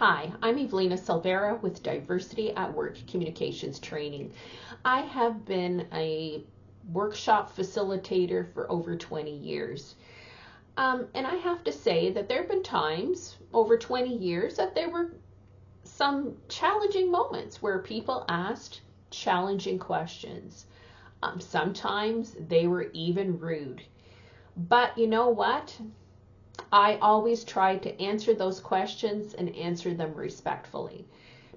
Hi, I'm Evelina Silveira with Diversity at Work Communications Training. I have been a workshop facilitator for over 20 years. And I have to say that there have been times over 20 years that there were some challenging moments where people asked challenging questions. Sometimes they were even rude. But you know what? I always try to answer those questions and answer them respectfully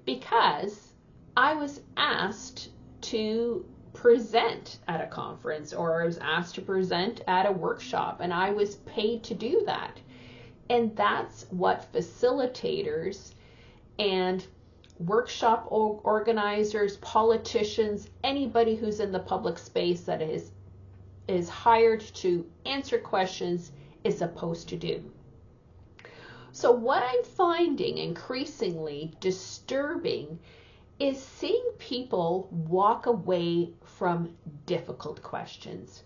because I was asked to present at a conference, or I was asked to present at a workshop, and I was paid to do that. And that's what facilitators and workshop organizers, politicians, anybody who's in the public space that is hired to answer questions is supposed to do. So what I'm finding increasingly disturbing is seeing people walk away from difficult questions,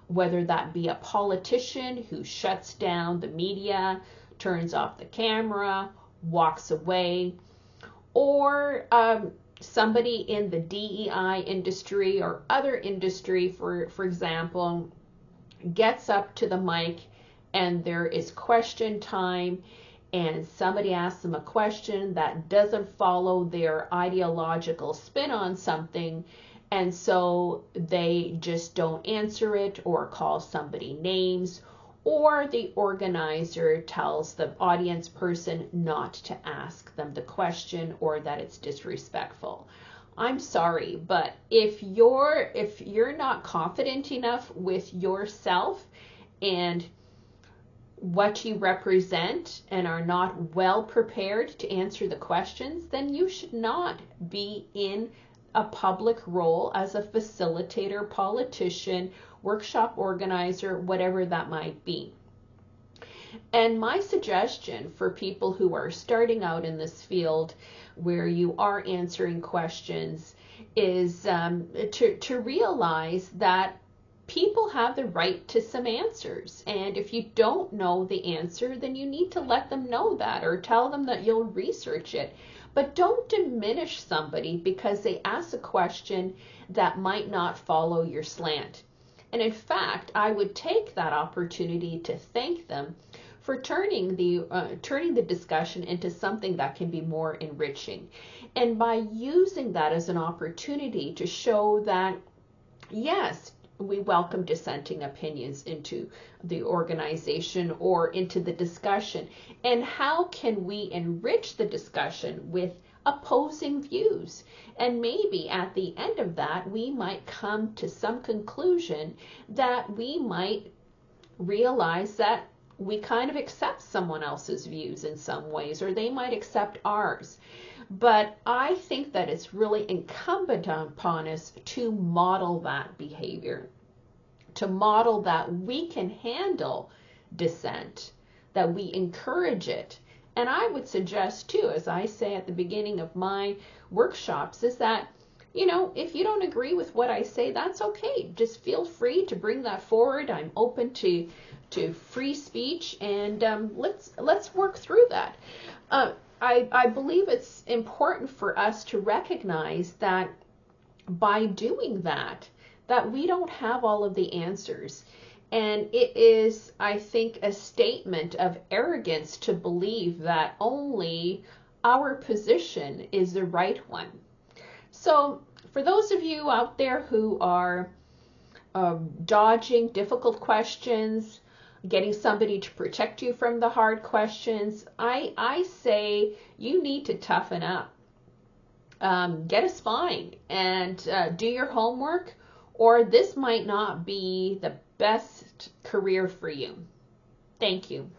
whether that be a politician who shuts down the media, turns off the camera, walks away, or somebody in the DEI industry or other industry, for example, gets up to the mic and there is question time and somebody asks them a question that doesn't follow their ideological spin on something, and so they just don't answer it or call somebody names, or the organizer tells the audience person not to ask them the question or that it's disrespectful. I'm sorry, but if you're not confident enough with yourself and what you represent and are not well prepared to answer the questions, then you should not be in a public role as a facilitator, politician, workshop organizer, whatever that might be. And my suggestion for people who are starting out in this field where you are answering questions is to realize that people have the right to some answers. And if you don't know the answer, then you need to let them know that or tell them that you'll research it. But don't diminish somebody because they ask a question that might not follow your slant. And in fact, I would take that opportunity to thank them for turning the discussion into something that can be more enriching. And by using that as an opportunity to show that, yes, we welcome dissenting opinions into the organization or into the discussion. And how can we enrich the discussion with opposing views? And maybe at the end of that, we might come to some conclusion that we might realize that we kind of accept someone else's views in some ways, or they might accept ours. But I think that it's really incumbent upon us to model that behavior, to model that we can handle dissent, that we encourage it. And I would suggest too, as I say at the beginning of my workshops, is that, if you don't agree with what I say, that's okay. Just feel free to bring that forward. I'm open to free speech, and let's work through that. I believe it's important for us to recognize that by doing that we don't have all of the answers. And it is, I think, a statement of arrogance to believe that only our position is the right one. So for those of you out there who are dodging difficult questions, getting somebody to protect you from the hard questions, I say you need to toughen up. Get a spine and do your homework, or this might not be the best career for you. Thank you.